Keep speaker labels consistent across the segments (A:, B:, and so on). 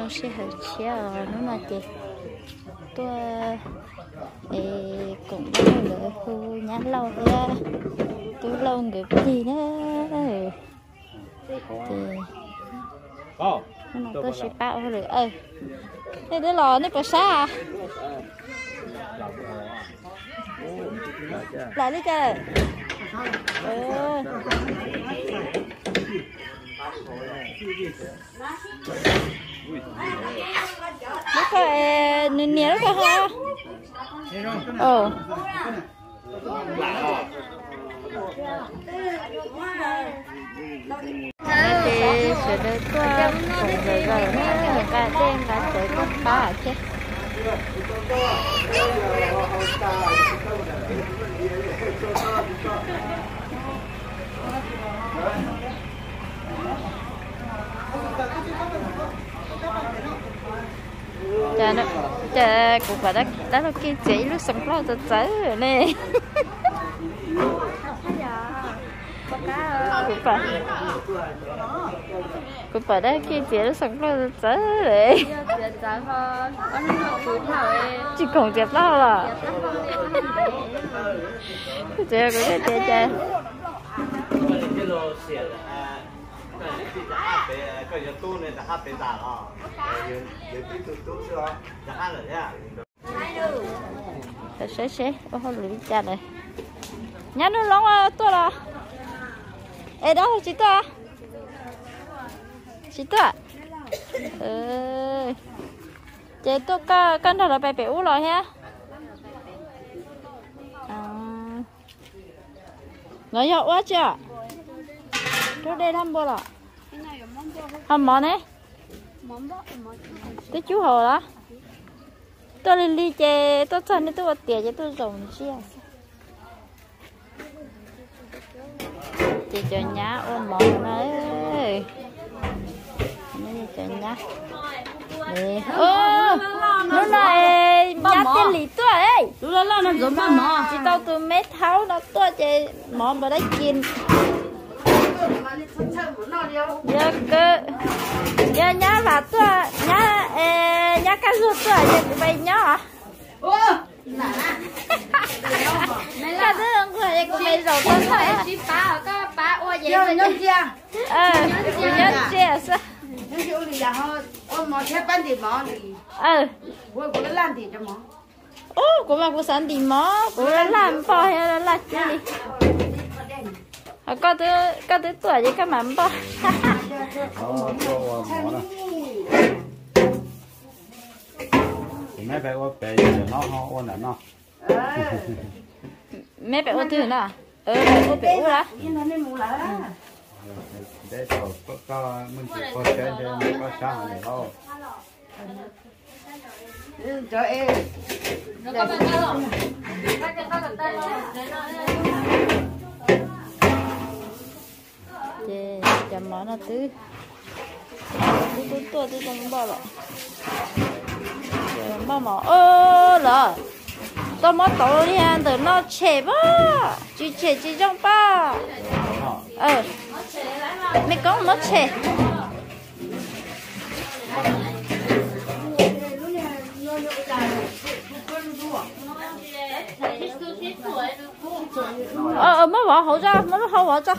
A: nó sẽ hơi chéo nó mà chị tôi cũng lâu rồi khu nhắn lâu ra tôi lâu người gì nữa thì nó tôi sẽ bao rồi thế đứa lò nó có xa lại đi chơi lúc này nè lúc này ha thì sẽ được qua cùng rồi nữa cả đêm cả trời có ba chứ chờ cũng phải đã là kia chỉ lúc sống lo từ tới rồi nè cũng phải đã kia chỉ lúc sống lo từ tới rồi chỉ còn chẹp đó là chờ cũng chờ sẽ ô lưỡi cha này nhá nó lóng to là ê đó chị to chị tôi con thằng là bé bé rồi ha nói dọa quá chưa tôi đây thăm bò là thăm món này cái chú hồ đó tôi lên đi chơi tôi cho nên tôi có tiền cho tôi dùng chi à chị cho nhá ôm món đấy nên cho nhá nó này nhá tiền lì tôi ấy nó giống mỏ chị tao từ mấy tháo nó tôi chơi món vào đấy chín giờ cơ giờ nhá là tôi nhá cá ruột tôi giờ vậy nhá cái thứ ông cười cái mày giàu tôi thôi á ba ôi vậy rồi nhớ chưa sao nhớ gì là họ ôm mỏ chép bán thì mỏ thì của nó làm thì cho mỏ của mà của sản thì mỏ của nó làm bao hay là gì có thứ tuổi với các mắm bao
B: mấy bé ôm bé nó ôm là nó
A: mấy bé ôm thứ nào ôm bé ôm lá
B: để có mình chỉ có chơi để có sao này thôi
C: cho em nó có bao nhiêu không
A: chị chấm món là tứ tôi không bao rồi bao mỏ là tôi mất tổ đi ăn từ nó chè ba chỉ trong ba mày có mất chè mới bỏ hậu ra mới lúc hậu bỏ cho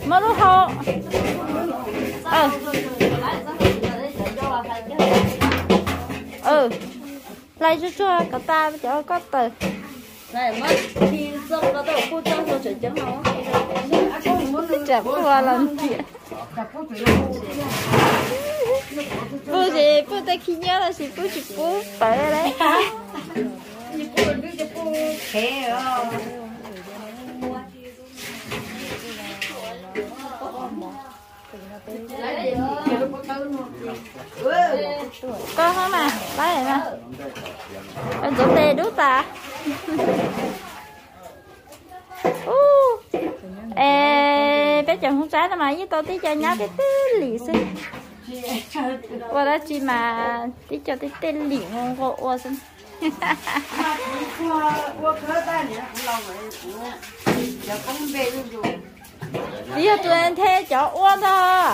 A: mới lúc hậu lại cho cả ta cho có từ
C: này mất khi xong nó đâu cô cho chuyện chấm nó
A: chả qua lần chuyện bố tay khi nhớ là chỉ bố phải đấy con không mà lấy này mà anh rủ tê đút ta bé chồng không trái đâu mà với tôi tí cho nhá tí lì xí qua đó chi mà tí cho tí tên lì ngon qua xin
C: qua khơi ta này không lâu rồi giờ không về luôn rồi
A: thì tụi anh thế cho uống thôi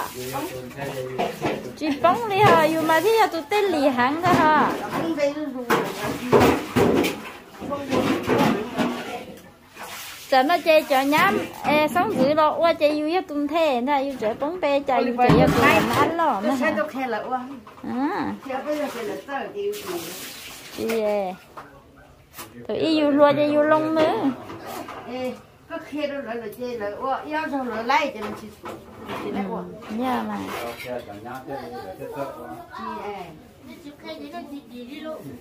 A: chỉ bóng đi hả dù mà thế tụi tên lì hàng thôi hả giờ nó chơi cho nhám sống dữ lo qua chơi vui tụi thế nè yêu chơi bóng bê chơi yêu chơi tụi ăn lo nè tụi yêu luôn chơi yêu lông nữa
C: có khi đó lại là chơi là ô yêu sao lại lấy cho nó chỉ lấy ô
A: nha mà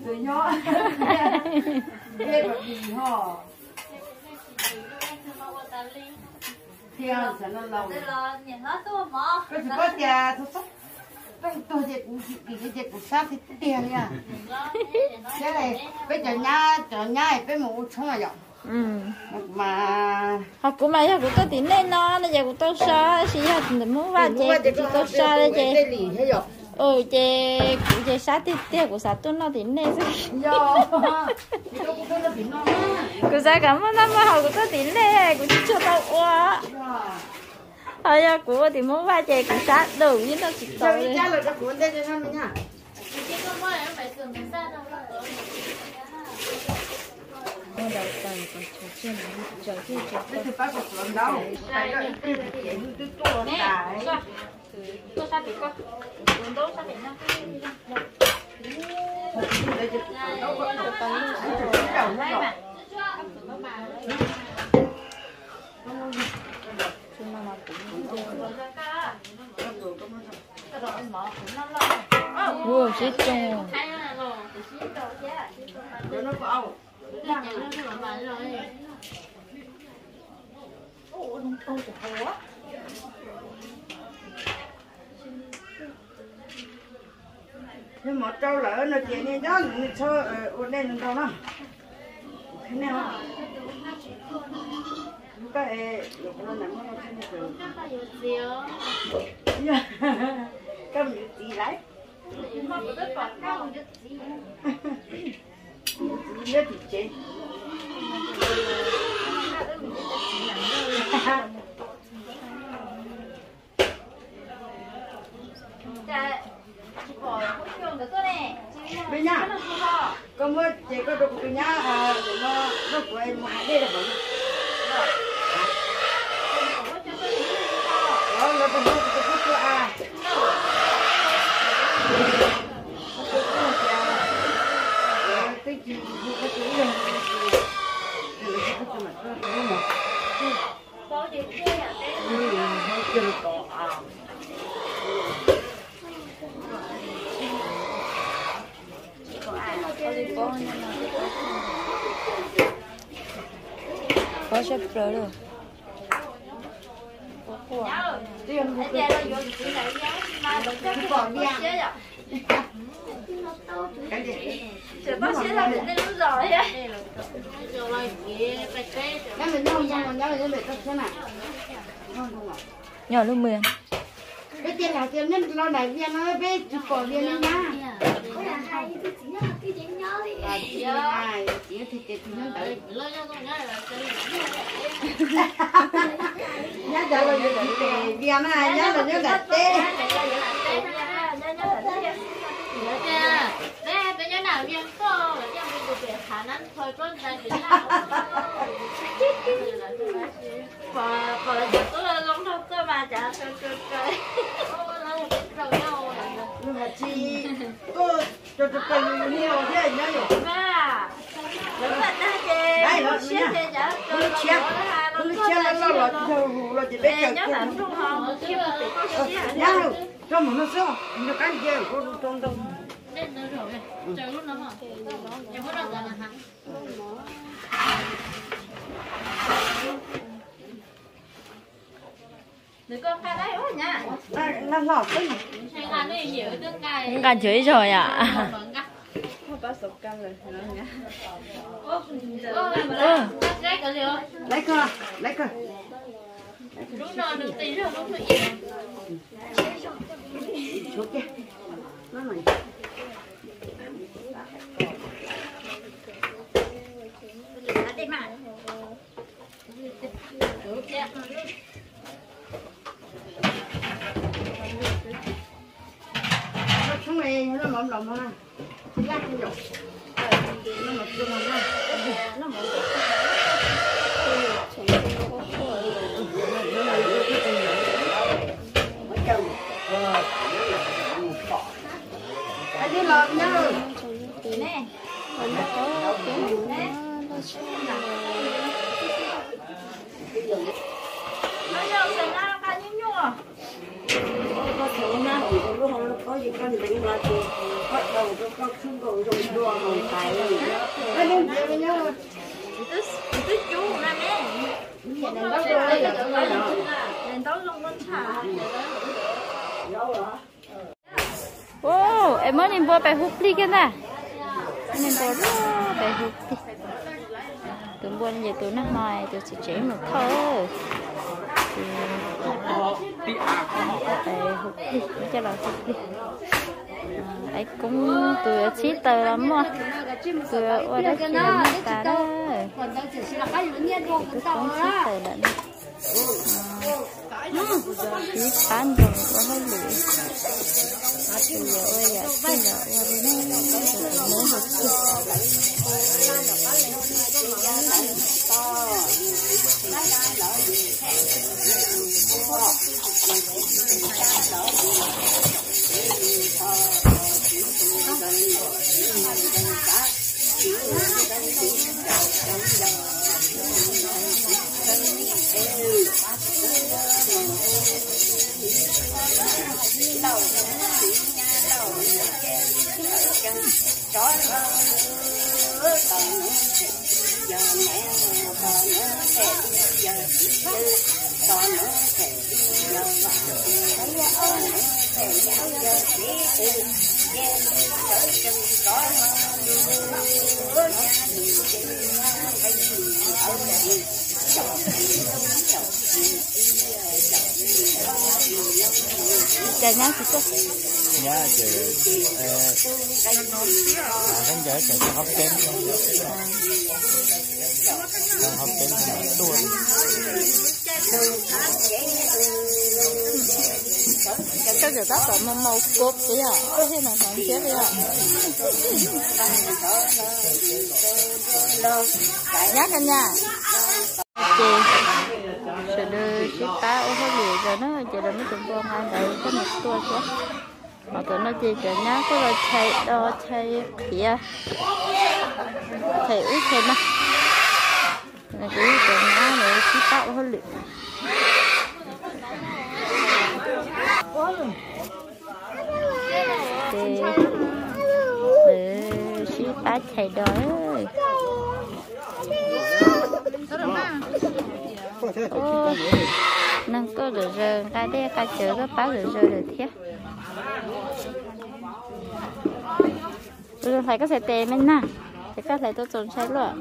C: rồi nhỏ đây là gì họ thì sẽ nó lâu cái gì có nhà thôi tôi dệt cái dệt của sao thì tiền nha cái này bây giờ nhà bây một xong rồi mà
A: học của mày học của tôi tính lên nó giờ của tôi sao xí học thì muốn vào chơi thì tôi sao đấy chơi chơi sát thì của sát tôi nó tính lên của sao cảm ơn năm học của tôi tính lên của cho tao quá thôi giờ của thì muốn vào chơi của sát đủ nhưng nó chỉ tao
C: đấy cha là cái cuốn đây cho nó nha
A: đầu tầng còn trên trời thì
C: cái thứ ba của tuần đâu cái cái thứ tôi này
A: tôi sao thì con tuần đâu sao thì nó wow xí trông
C: nó có nhưng mà trâu lỡ nó chuyện này đó nó cho ở đây nó đâu nó thế nào cái nó nằm nó trên cái cầm gì đấy nhớ thì chế bây nhá có một chế có được cái nhá nó của em mà đây là bẩn đó là cái của à cái gì cái gì này có gì chơi à cái chơi to à
A: có sắp rồi rồi
C: tiền cái gì
A: trời bác sĩ là mình đến rồi á
C: cái mình nhau là nó để thế nào
A: nhỏ luôn 10
C: cái tiền là tiền nên lo này viên nó bé chụp cổ viên đấy nhá chỉ thì tiền nó đợi nhá giờ là viên này nhá là nhá đặt tê
D: bây giờ nào viên có là trong cái việc khả năng thôi có ra chuyện nào và là chuyện tôi là giống đâu tôi mà chả chơi
C: nhưng mà chi tôi cho tôi nhiều thế nhá nhỉ
D: ba đúng là ta chơi
C: đây nó
D: chia chơi chả
C: tôi chia nó là chỉ biết
D: nhớ là không không
C: nhá cho một nó sữa nó cái gì cũng trong
D: lên nữa rồi chờ lúc nào mà em có đâu là hắn đứa con khai đấy quá nha
C: nó ngọt đấy
D: hay là nó nhiều cái cay
A: cả chửi rồi ạ
C: không có sụp cam rồi nó nhá
D: lấy cái gì
C: lấy cơ
D: lúc nào được tí rồi lúc nữa
C: xuống kia nó này
D: đi mà
C: mày nó mỏng lòng ha lát cái dọc nó mỏng cho nó nó mỏng anh đi làm nhá nè
D: nó giờ sẽ ra cái nhung nhung
C: có thể na lúc họ có gì con mình là thì bắt đầu có xung đột rồi đua rồi phải anh đi về với nhau
D: tức chú ra mẹ
C: đèn
D: tối luôn con thả
A: Wow, em mới nhìn bò bài hút đi kia nè. Nhìn bò đó bài hút đi. Tụi buôn về tụi nó mài tụi sẽ chế một thôi. Bài hút đi, cho là hút đi. Ấy cũng tụi chỉ tờ lắm mà. Tụi ở đây chỉ là nước ta đó. Tụi cũng chỉ tờ lận. Chỉ bán rồi có hơi lụi. Bây giờ ơi dạ xin lỗi ơi nó mới hụt chả nhá chị cô
B: nhá chị không dễ chị hấp kém hấp kém thì tuôn
A: cái giờ tóc là màu cốp đấy à thế nào thằng chết đấy à nhá cả nhà chị sẽ đưa chiếc cá ô hơi nhiều rồi nó chị là mấy chục con ăn đấy có một tua chứ mà tụi nó chỉ cả nhá có rồi chạy đo chạy kia chạy út chạy mà là cái cái nhá này chiếc cá ô hơi nhiều để chiếc cá chạy đói nâng có được rơi cái đấy cái chữ cái báo được rơi được thế rồi thầy có thể tè mình nè thì các thầy tôi trốn sai luôn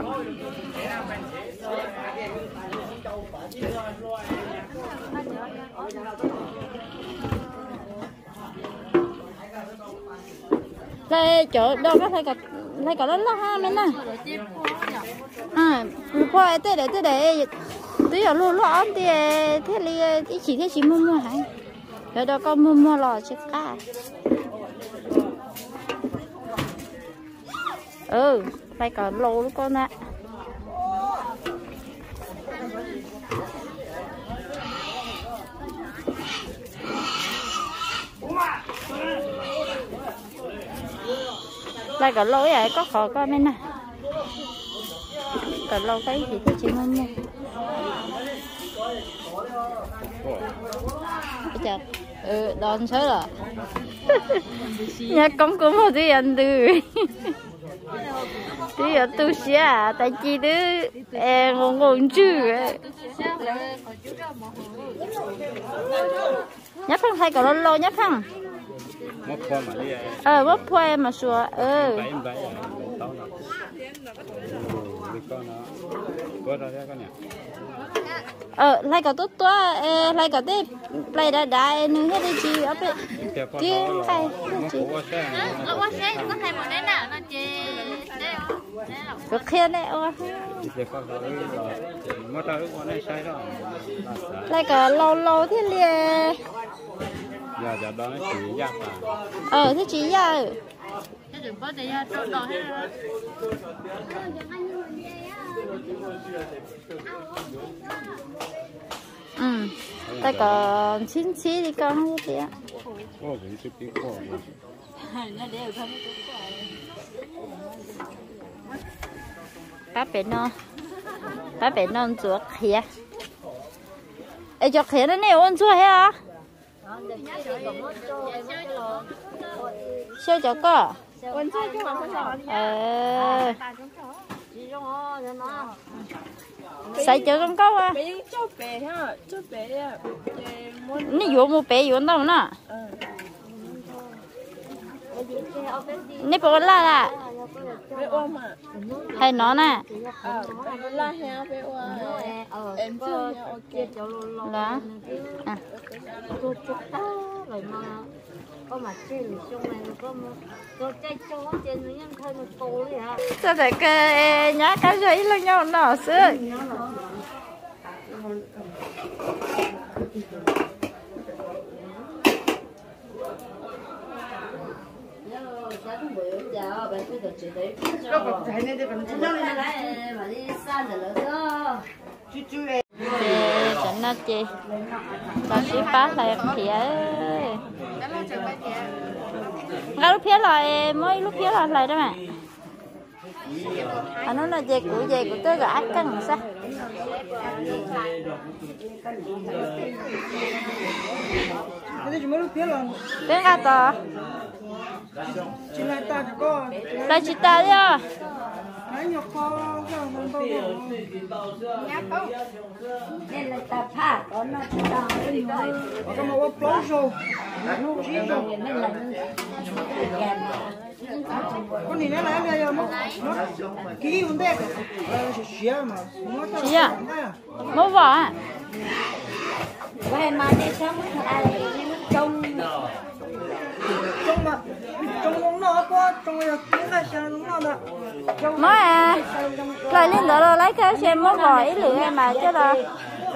A: đây chỗ đâu có thầy cả đó là ha mình nè à qua tới để tí giờ luôn lo thì thế li tí chỉ mua hả rồi đó con mua lò chứ cá phải cả lô luôn con ạ lại cả lô vậy có khó con bên này cả lô cái gì thì chỉ mua chặt đòn sớ rồi nhà công cũng một tí anh tư tí ở tu sửa tại chi đứa ngon chứ nhấp thằng thay cả lô nhấp thằng mất phơi mà sủa lại cả tốt quá lại cả thế lại đã nướng hết đi chị ấp đi chứ hay chị
D: nó có xe có thể một đến nào nó chị
A: có khen đấy lại cả lâu thế liền
B: giờ đó nó chỉ giặt
A: thế chị giờ
D: Chứ đừng có để trộn đỏ hết rồi.
A: ta còn chín xí thì con không có tiền
B: cũng chút tí khổ
A: bác bé non chuột khía ê chuột khía nó nêu ôn chuột hả sao cho có
D: Ôn chuột chứ mà không rõ.
A: sai cho con câu à
D: Cho bé ha, cho bé
A: nó dụ một bé dụ đâu nè nó bỏ la
D: bé ôm à.
A: hay nó nè
D: La heo bé ôm. Em chưa ok.
A: là
E: có mà trên trong này có trái chó trên nó nhân thân nó to đấy hả?
A: sao để cái nhá cái gì là nhau nó xưa chẳng nó chị bà sĩ bác lại khía ngay lúc phía lại mới lúc phía lại đó mà nó là về của tới gã căng sao tiếng gà to là chị ta đi à
E: Nên là ta phá có nó to lên rồi.
C: Có một bó rô.
E: Nên là
C: con này nó là giờ mất ký vấn đề xía mà
A: chị à mua vỏ à
E: vậy mà để xong ai trông
C: trong nó có trong tiếng là sao nó là
A: nói à lại lên đó rồi lấy cái xem mua vỏ ý lựa em mà chứ là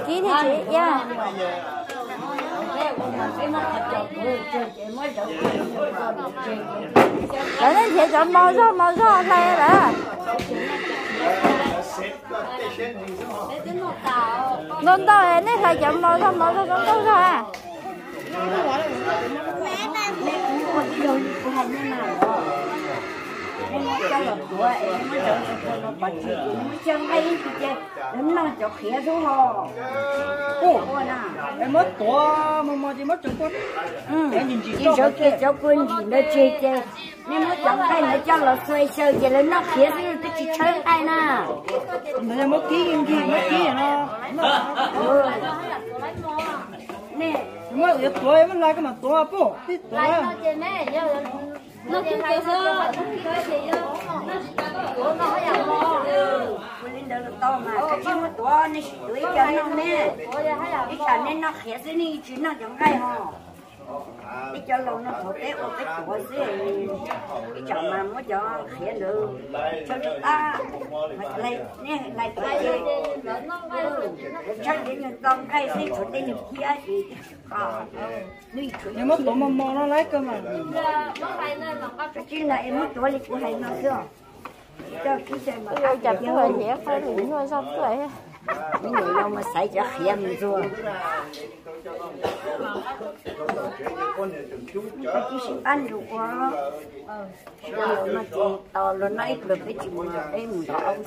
A: ký thì chị nha đấy nên chị chọn màu do này là non to này nên phải chọn màu do con câu thôi à
E: cho là tuổi em mới chọn nó bắt chị mới chân đây chị chơi đến nó cho khía xuống hồ
C: em mất của mà chỉ mất chục con em nhìn chị
E: cho kia cho quân gì nó chơi chơi nên nó chọn đây nó cho là xoay xoay vậy là nó khía xuống tới chị chơi đây nè
C: em mất ký em gì mất ký nó
E: nè
C: mất cái tuổi em lại cái mà tuổi bố tí tuổi
E: nó cứ kêu sơ nó hay là mò lên đó to mà cái chim nó to nên đuổi cho nên nè cái chả nên nó khé thế này chứ nó chẳng hay hò cái cho lâu nó thổi tép ở cái tuổi xí cái chả mà mới cho khé được cho ta lại nè lại cái cho đến người con cái xí thổi đến người kia thì
C: em mất tuổi mà nó lấy cơ mà
E: cái chuyện này em mất tuổi thì của hay nó chưa cho cái xe mà
A: tôi chặt cái hơi nhẹ phải liền thôi xong cái vậy
E: những người đâu mà xảy cho khía mình rồi cái chỉ xin ăn được quá mà chị to lớn này được cái chị mà em đó ông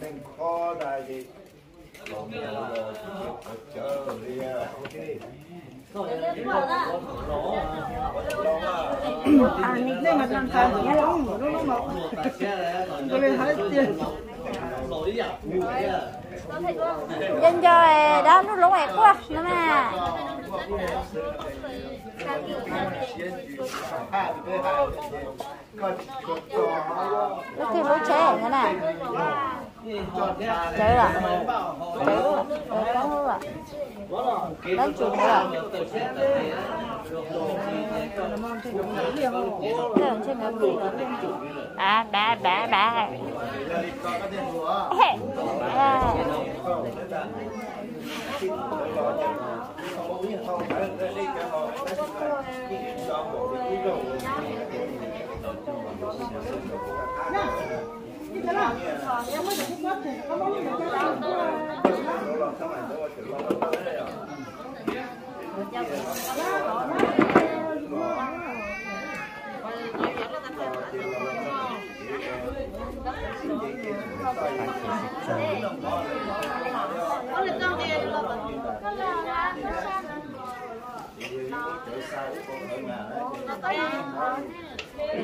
B: nên khó đại đi
C: nên mà làm sao nó lắm mà tôi lên thấy tiền
A: dân cho đó nó lỗ ẹt quá nó mà lúc khi lỗ trẻ thế này chơi à chơi có không ạ đánh chuột à lên trên ngực gì à bà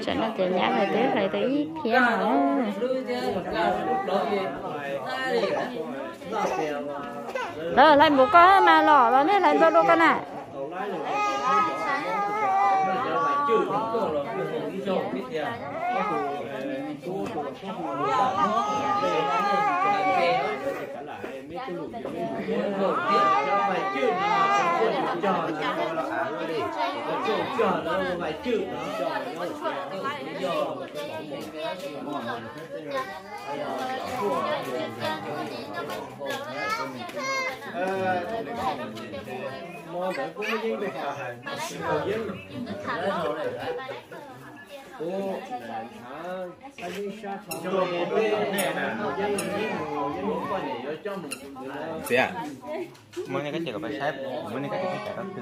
A: cho nó chạy nhá lại tới kia nào đó lại một con mà lỏ nó nên lại đâu con à
B: Chị à, mới cái chuyện của bà sếp, mới cái chuyện của các thứ.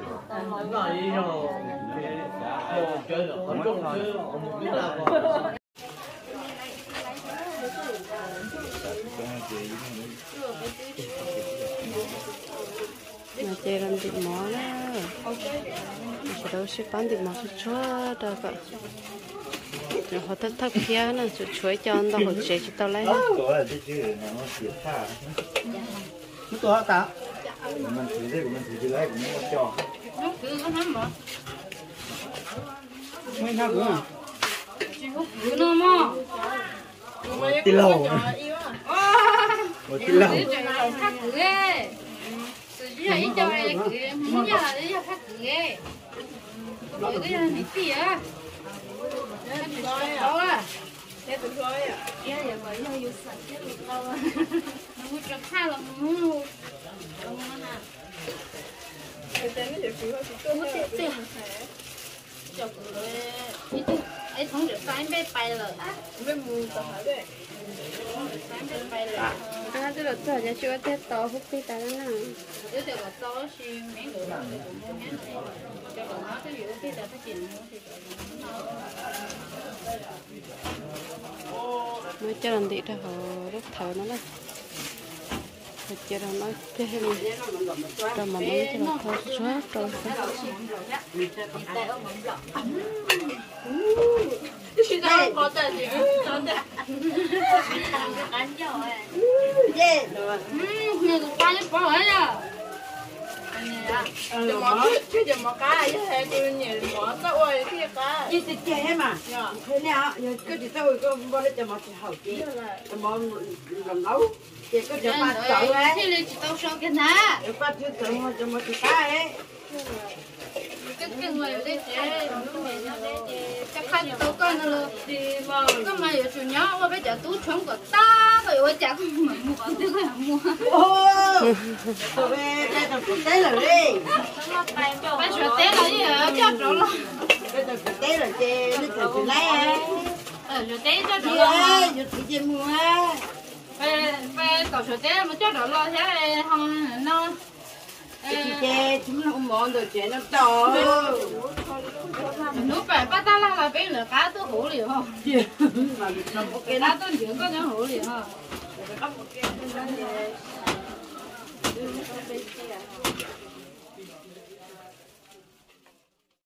F: mà chơi làm thịt mỏ đó, chỉ đâu xí bán thịt mỏ chúa đó cả, rồi họ thắt thắt kia nè, chuối cho anh đâu họ chơi chỉ tao lấy.
B: Nó to ta. Mình thử lấy cũng có cho. Mấy thằng nữa.
F: Cứ nó mò.
B: Tí lâu. Một tí lâu.
F: Chỉ là ít cho này cứ muốn giờ là đi học khác cứ nghe. Cái này là tí à. Đâu à? Thế tụi tôi à. Cái này mới nó yêu sạch chứ đâu à. Nó chặt xa là muốn. Không mà. Cái tên nó chỉ có tôi muốn tiền. Cho cứ ấy không được sai bé bay rồi. Bé mù tao hỏi đấy. Sai bé bay rồi. À, tôi được cho nhà chú thế to hút tí ta đó nè. Nếu được to thì mấy người làm được cũng nghe này. Cho còn nó cái gì tí ta phải chỉnh thì mới cho làm thịt ra họ rất thở nó đấy. Thật chưa đâu nói thế hay rồi mà muốn cho nó thôi xóa rồi
D: Đây có tên gì? Có tên. Ăn rồi.
C: Dê.
D: Người qua nó bỏ rồi. Giờ mà chứ giờ mà cá chứ hay tôi nhìn mà tao ơi cái cá.
C: Chị thì chơi mà. Thế nào? Giờ cứ thì tôi có bao giờ mà hậu chị. Mà làm nấu. Chị có cho ba chậu ấy.
D: Thì lấy chỉ tao xong cái nào.
C: Ba chưa chậu mà cho một cá ấy.
D: Cái người ở đây chơi, chắc khăn tôi con nó thì mà có mà ở chỗ nhỏ, tôi bây giờ tôi chống có ta, rồi tôi chắc mà mua tôi không mua.
C: Ô, tôi về đây tôi tế rồi đi.
D: Bây giờ tế là gì hả? Cho rồi lo.
C: Bây giờ tôi tế rồi chị, nó chờ chị lấy ấy.
D: Rồi tế cho rồi
C: Chị
D: lo.
C: ơi, giờ chị mua á.
D: Về cầu số tế mà cho rồi lo thế này không nó.
C: Chị chê, chúng nó không món rồi chị nó to.
D: Lúc phải bắt ta là bé lửa cá tôi hổ liền không? Cái đó tôi nhớ có nó hổ liền ha.